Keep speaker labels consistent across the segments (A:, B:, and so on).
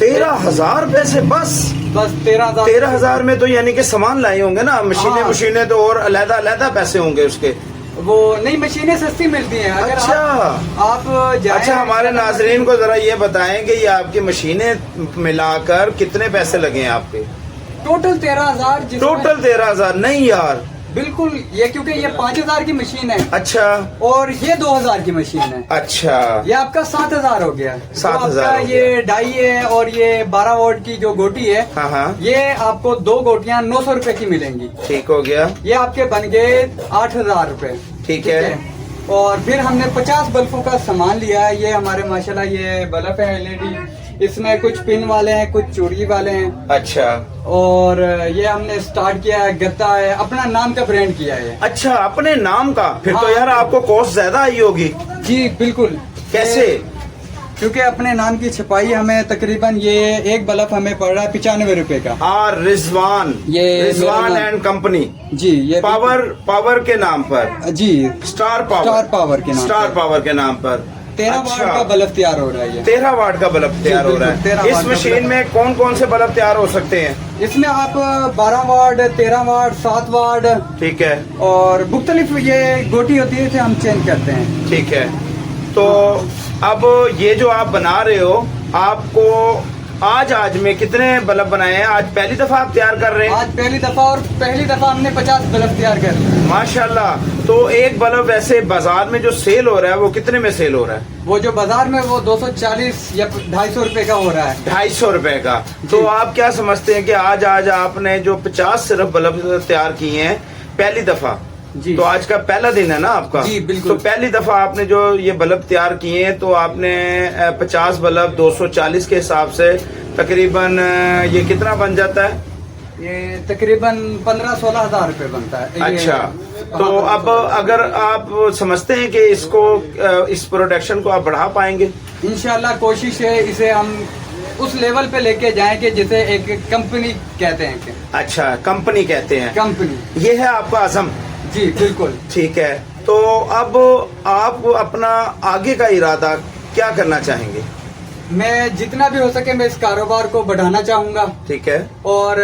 A: 13,000 پیسے بس
B: 13,000.
A: 13,000 میں تو یعنی کہ سامان لائے ہوں گے نا, مشینیں
B: ہاں.
A: مشینیں تو اور علیحدہ علیحدہ پیسے ہوں گے اس کے.
B: وہ نئی مشینیں سستی ملتی ہیں. اگر
A: اچھا
B: آپ جائیں.
A: اچھا, ہمارے ناظرین کو ذرا یہ بتائیں کہ یہ آپ کی مشینیں ملا کر کتنے پیسے لگے ہیں آپ کے؟
B: ٹوٹل 13,000.
A: ٹوٹل 13,000 نہیں یار,
B: بالکل, یہ کیونکہ یہ 5,000 کی مشین ہے.
A: اچھا
B: اور یہ 2,000 کی مشین ہے.
A: اچھا,
B: یہ آپ کا 7,000 ہو گیا.
A: 7,000
B: کا یہ ڈائی ہے اور یہ 12 واٹ کی جو گوٹی ہے,
A: ہاں ہاں,
B: یہ آپ کو 2 گوٹیاں 900 روپے کی ملیں گی.
A: ٹھیک ہو گیا.
B: یہ آپ کے بن گئے 8,000 روپے.
A: ٹھیک ہے.
B: اور پھر ہم نے 50 بلفوں کا سامان لیا ہے. یہ ہمارے ماشاءاللہ یہ بلب ہے LED. اس میں کچھ پن والے ہیں, کچھ چوڑی والے ہیں.
A: اچھا,
B: اور یہ ہم نے سٹارٹ کیا ہے, گتا ہے, اپنا نام کا برانڈ کیا ہے.
A: اچھا اپنے نام کا. پھر تو
B: ہاں.
A: یار آپ کو کاسٹ زیادہ آئی ہوگی.
B: جی بالکل.
A: کیسے؟
B: کیونکہ اپنے نام کی چھپائی ہمیں تقریباً یہ ایک بلب ہمیں پڑ رہا ہے 95 روپے کا.
A: رضوان,
B: یہ
A: رضوان اینڈ کمپنی.
B: جی, یہ
A: پاور کے نام پر.
B: جی,
A: اسٹار
B: پاور کے نام.
A: اسٹار پاور کے نام پر
B: 13 واٹ کا بلب تیار ہو رہا ہے.
A: 13 واٹ کا بلب تیار ہو رہا ہے. اس مشین میں کون کون سے بلب تیار ہو سکتے ہیں؟
B: اس میں آپ 12 واٹ, 13 واٹ, 7 واٹ.
A: ٹھیک ہے.
B: اور مختلف یہ گوٹی ہوتی ہے, اسے ہم چینج کرتے ہیں.
A: ٹھیک ہے. تو اب یہ جو آپ بنا رہے ہو, آپ کو آج میں کتنے بلب بنائے ہیں؟ آج پہلی دفعہ آپ تیار کر رہے ہیں؟
B: آج پہلی دفعہ, اور پہلی دفعہ ہم نے 50 بلب تیار کر لیے.
A: ماشاءاللہ. تو ایک بلب ویسے بازار میں جو سیل ہو رہا ہے وہ کتنے میں سیل ہو رہا ہے؟
B: وہ جو بازار میں وہ 240 یا 250 روپے کا ہو رہا ہے.
A: 250 روپے کا. تو آپ کیا سمجھتے ہیں کہ آج آپ نے جو 50 صرف بلب تیار کیے ہیں پہلی دفعہ,
B: جی,
A: تو آج کا پہلا دن ہے نا آپ کا؟
B: جی بالکل.
A: تو پہلی دفعہ آپ نے جو یہ بلب تیار کیے ہیں, تو آپ نے 50 بلب 240 کے حساب سے تقریباً یہ کتنا بن جاتا ہے؟
B: یہ تقریباً 15-16 ہزار روپے بنتا ہے.
A: اچھا. تو اب اگر آپ سمجھتے ہیں کہ اس پروڈکشن کو آپ بڑھا پائیں گے؟
B: انشاءاللہ کوشش ہے اسے ہم اس لیول پہ لے کے جائیں کہ جسے ایک کمپنی کہتے ہیں.
A: اچھا, کمپنی کہتے ہیں.
B: کمپنی,
A: یہ ہے آپ کا عزم.
B: جی بالکل.
A: ٹھیک ہے. تو اب آپ اپنا آگے کا ارادہ کیا کرنا چاہیں گے؟
B: میں جتنا بھی ہو سکے میں اس کاروبار کو بڑھانا چاہوں گا.
A: ٹھیک ہے.
B: اور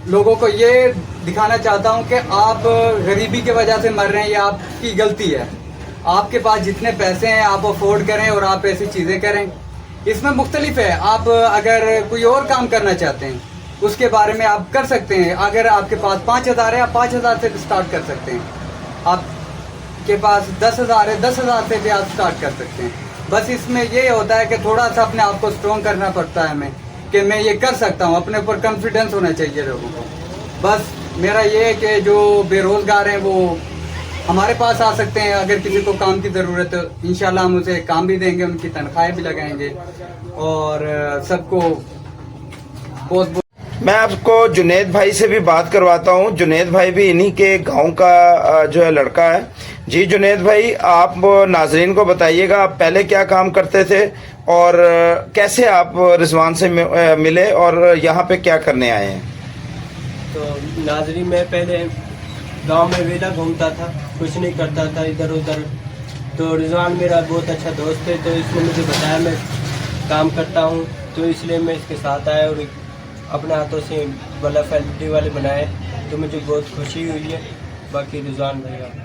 B: لوگوں کو یہ دکھانا چاہتا ہوں کہ آپ غریبی کی وجہ سے مر رہے ہیں, یہ آپ کی غلطی ہے. آپ کے پاس جتنے پیسے ہیں آپ افورڈ کریں اور آپ ایسی چیزیں کریں. اس میں مختلف ہے. آپ اگر کوئی اور کام کرنا چاہتے ہیں اس کے بارے میں آپ کر سکتے ہیں. اگر آپ کے پاس 5,000 ہے, آپ 5,000 سے سٹارٹ کر سکتے ہیں. آپ کے پاس 10,000 ہے, 10,000 سے بھی آپ سٹارٹ کر سکتے ہیں. بس اس میں یہ ہوتا ہے کہ تھوڑا سا اپنے آپ کو اسٹرانگ کرنا پڑتا ہے ہمیں کہ میں یہ کر سکتا ہوں. اپنے اوپر کانفیڈینس ہونا چاہیے لوگوں کو. بس میرا یہ ہے کہ جو بے روزگار ہیں وہ ہمارے پاس آ سکتے ہیں. اگر کسی کو کام کی ضرورت ہے انشاءاللہ ہم اسے کام بھی دیں گے, ان کی تنخواہیں بھی لگائیں گے. اور سب کو بہت بہت.
A: میں آپ کو جنید بھائی سے بھی بات کرواتا ہوں. جنید بھائی بھی انہی کے گاؤں کا جو ہے لڑکا ہے. جی جنید بھائی, آپ ناظرین کو بتائیے گا آپ پہلے کیا کام کرتے تھے اور کیسے آپ رضوان سے ملے اور یہاں پہ کیا کرنے آئے ہیں؟
C: تو ناظرین, میں پہلے گاؤں میں ویلا گھومتا تھا, کچھ نہیں کرتا تھا ادھر ادھر. تو رضوان میرا بہت اچھا دوست ہے, تو اس نے مجھے بتایا میں کام کرتا ہوں, تو اس لیے میں اس کے ساتھ آیا اور اپنے ہاتھوں سے بلب LED والے بنائے, تو مجھے بہت خوشی ہوئی ہے. باقی رضوان بھائی,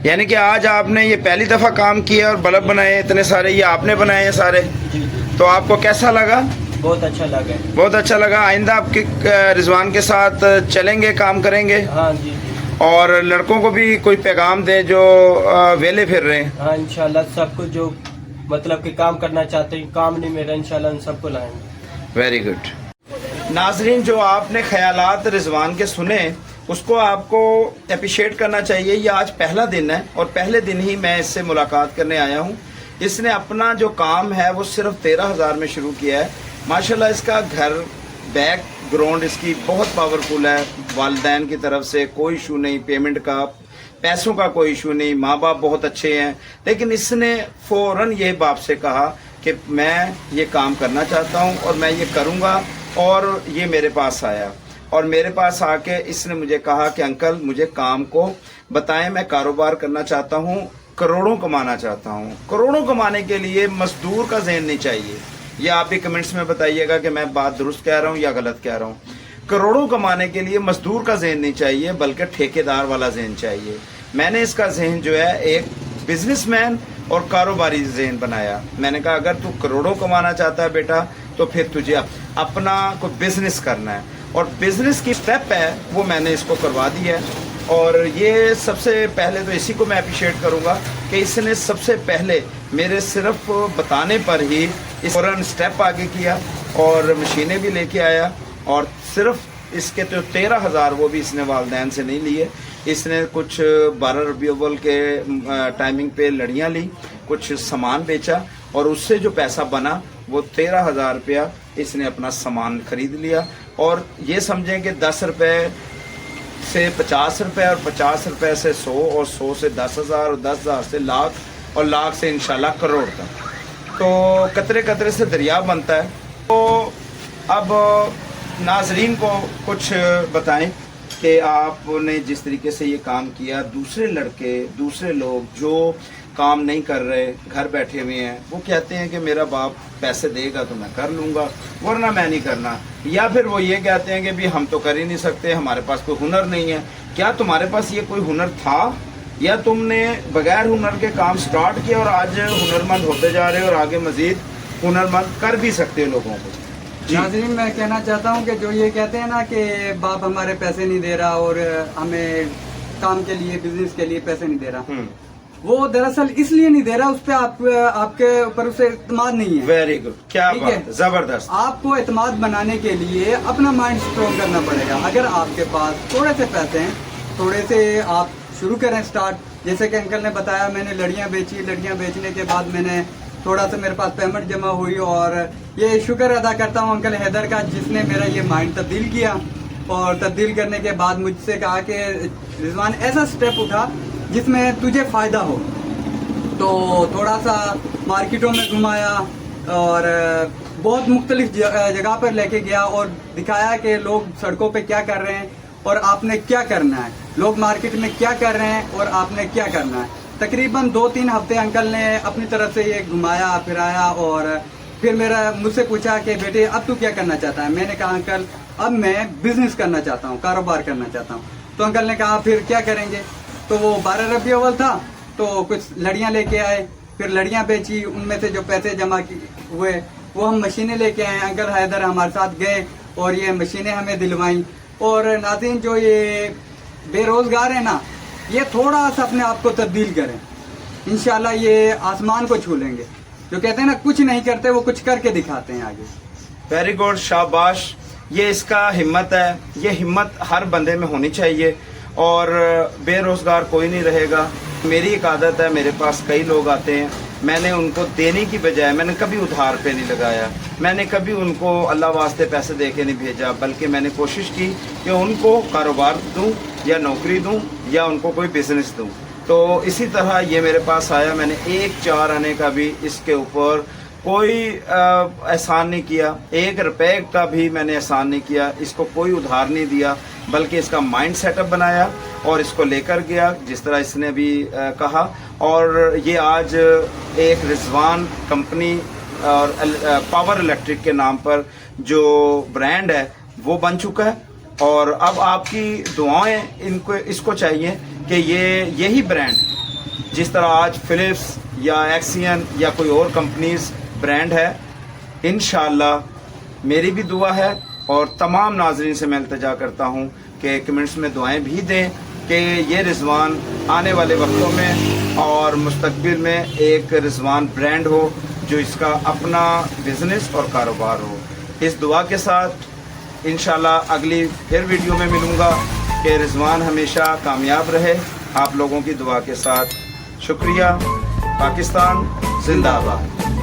A: یعنی کہ آج آپ نے یہ پہلی دفعہ کام کیا اور بلب بنائے اتنے سارے, یہ آپ نے بنائے ہیں سارے؟
C: جی جی.
A: تو آپ کو کیسا لگا؟
C: بہت اچھا لگا.
A: بہت اچھا لگا. آئندہ آپ کے رضوان کے ساتھ چلیں گے, کام کریں گے؟
C: ہاں جی جی.
A: اور لڑکوں کو بھی کوئی پیغام دیں جو ویلے پھر رہے ہیں.
C: ہاں انشاءاللہ سب کو جو مطلب کہ کام کرنا چاہتے ہیں, کام نہیں میرا, انشاءاللہ ان سب کو لائیں گے.
A: Very good. ناظرین, جو آپ نے خیالات رضوان کے سنے اس کو آپ کو اپریشیٹ کرنا چاہیے. یہ آج پہلا دن ہے اور پہلے دن ہی میں اس سے ملاقات کرنے آیا ہوں. اس نے اپنا جو کام ہے وہ صرف 13,000 میں شروع کیا ہے. ماشاءاللہ اس کا گھر بیک گراؤنڈ اس کی بہت پاورفل ہے. والدین کی طرف سے کوئی ایشو نہیں, پیمنٹ کا پیسوں کا کوئی ایشو نہیں, ماں باپ بہت اچھے ہیں. لیکن اس نے فوراً یہ باپ سے کہا کہ میں یہ کام کرنا چاہتا ہوں اور میں یہ کروں گا, اور یہ میرے پاس آیا. اور میرے پاس آ کے اس نے مجھے کہا کہ انکل مجھے کام کو بتائیں, میں کاروبار کرنا چاہتا ہوں, کروڑوں کمانا چاہتا ہوں. کروڑوں کمانے کے لیے مزدور کا ذہن نہیں چاہیے, یہ آپ بھی کمنٹس میں بتائیے گا کہ میں بات درست کہہ رہا ہوں یا غلط کہہ رہا ہوں. کروڑوں کمانے کے لیے مزدور کا ذہن نہیں چاہیے بلکہ ٹھیکیدار والا ذہن چاہیے. میں نے اس کا ذہن جو ہے ایک بزنس مین اور کاروباری ذہن بنایا. میں نے کہا اگر تو کروڑوں کمانا چاہتا ہے بیٹا تو پھر تجھے اپنا کوئی بزنس کرنا ہے, اور بزنس کی سٹیپ ہے وہ میں نے اس کو کروا دی ہے. اور یہ سب سے پہلے تو اسی کو میں اپریشیٹ کروں گا کہ اس نے سب سے پہلے میرے صرف بتانے پر ہی فوراً سٹیپ آگے کیا اور مشینیں بھی لے کے آیا, اور صرف اس کے تو 13,000 وہ بھی اس نے والدین سے نہیں لیے. اس نے کچھ 12 ربیع الاول کے ٹائمنگ پہ لڑیاں لی, کچھ سامان بیچا, اور اس سے جو پیسہ بنا وہ 13,000 روپیہ اس نے اپنا سامان خرید لیا. اور یہ سمجھیں کہ 10 روپے سے 50 روپے, اور 50 روپے سے 100, اور 100 سے 10,000, اور 10,000 سے لاکھ, اور لاکھ سے انشاءاللہ کروڑ تک. تو قطرے قطرے سے دریا بنتا ہے. تو اب ناظرین کو کچھ بتائیں کہ آپ نے جس طریقے سے یہ کام کیا, دوسرے لڑکے دوسرے لوگ جو کام نہیں کر رہے گھر بیٹھے ہوئے ہیں وہ کہتے ہیں کہ میرا باپ پیسے دے گا تو میں کر لوں گا ورنہ میں نہیں کرنا, یا پھر وہ یہ کہتے ہیں کہ بھی ہم تو کر ہی نہیں سکتے, ہمارے پاس کوئی ہنر نہیں ہے. کیا تمہارے پاس یہ کوئی ہنر تھا یا تم نے بغیر ہنر کے کام سٹارٹ کیا اور آج ہنرمند ہوتے جا رہے ہو اور آگے مزید ہنرمند کر بھی سکتے ہو لوگوں کو؟
B: ناظرین میں کہنا چاہتا ہوں کہ جو یہ کہتے ہیں نا کہ باپ ہمارے پیسے نہیں دے رہا اور ہمیں کام کے لیے بزنس کے لیے پیسے نہیں دے رہا, وہ دراصل اس لیے نہیں دے رہا, اس پہ آپ کے اوپر اسے اعتماد نہیں ہے.
A: ویری گڈ, کیا بات, زبردست.
B: آپ کو اعتماد بنانے کے لیے اپنا مائنڈ اسٹرانگ کرنا پڑے گا. اگر آپ کے پاس تھوڑے سے پیسے ہیں, تھوڑے سے آپ شروع کریں اسٹارٹ. جیسے کہ انکل نے بتایا میں نے لڑیاں بیچی, لڑیاں بیچنے کے بعد میں نے تھوڑا سا میرے پاس پیمنٹ جمع ہوئی, اور یہ شکر ادا کرتا ہوں انکل حیدر کا جس نے میرا یہ مائنڈ تبدیل کیا, اور تبدیل کرنے کے بعد مجھ سے کہا کہ رضوان ایسا سٹیپ اٹھا جس میں تجھے فائدہ ہو. تو تھوڑا سا مارکیٹوں میں گھمایا اور بہت مختلف جگہ پر لے کے گیا اور دکھایا کہ لوگ سڑکوں پہ کیا کر رہے ہیں اور آپ نے کیا کرنا ہے, لوگ مارکیٹ میں کیا کر رہے ہیں اور آپ نے کیا کرنا ہے. تقریباً 2-3 ہفتے انکل نے اپنی طرف سے یہ گھمایا پھرایا, اور پھر مجھ سے پوچھا کہ بیٹے اب تو کیا کرنا چاہتا ہے. میں نے کہا انکل اب میں بزنس کرنا چاہتا ہوں, کاروبار کرنا چاہتا ہوں. تو انکل نے کہا پھر کیا کریں گے. تو وہ 12 ربیع الاول تھا تو کچھ لڑیاں لے کے آئے, پھر لڑیاں بیچی, ان میں سے جو پیسے جمع ہوئے وہ ہم مشینیں لے کے آئے. انکل حیدر ہمارے ساتھ گئے اور یہ مشینیں ہمیں دلوائیں. اور ناظرین جو یہ بے روزگار ہیں نا, یہ تھوڑا سا اپنے آپ کو تبدیل کریں, انشاءاللہ یہ آسمان کو چھو لیں گے. جو کہتے ہیں نا کچھ نہیں کرتے وہ کچھ کر کے دکھاتے ہیں آگے.
A: ویری گڈ, شاباش. یہ اس کا ہمت ہے, یہ ہمت ہر بندے میں ہونی چاہیے, اور بے روزگار کوئی نہیں رہے گا. میری ایک عادت ہے, میرے پاس کئی لوگ آتے ہیں, میں نے ان کو دینے کی بجائے میں نے کبھی ادھار پہ نہیں لگایا, میں نے کبھی ان کو اللہ واسطے پیسے دے کے نہیں بھیجا, بلکہ میں نے کوشش کی کہ ان کو کاروبار دوں یا نوکری دوں یا ان کو کوئی بزنس دوں. تو اسی طرح یہ میرے پاس آیا, میں نے 1 آنے کا بھی اس کے اوپر کوئی احسان نہیں کیا, 1 روپے کا بھی میں نے احسان نہیں کیا, اس کو کوئی ادھار نہیں دیا, بلکہ اس کا مائنڈ سیٹ اپ بنایا اور اس کو لے کر گیا جس طرح اس نے بھی کہا. اور یہ آج ایک رضوان کمپنی اور پاور الیکٹرک کے نام پر جو برانڈ ہے وہ بن چکا ہے. اور اب آپ کی دعائیں اس کو چاہیے کہ یہی برانڈ جس طرح آج فلپس یا ایکسین یا کوئی اور کمپنیز برانڈ ہے, انشاءاللہ میری بھی دعا ہے اور تمام ناظرین سے میں التجا کرتا ہوں کہ کمنٹس میں دعائیں بھی دیں کہ یہ رضوان آنے والے وقتوں میں اور مستقبل میں ایک رضوان برانڈ ہو جو اس کا اپنا بزنس اور کاروبار ہو. اس دعا کے ساتھ انشاءاللہ اگلی پھر ویڈیو میں ملوں گا کہ رضوان ہمیشہ کامیاب رہے آپ لوگوں کی دعا کے ساتھ. شکریہ. پاکستان زندہ باد.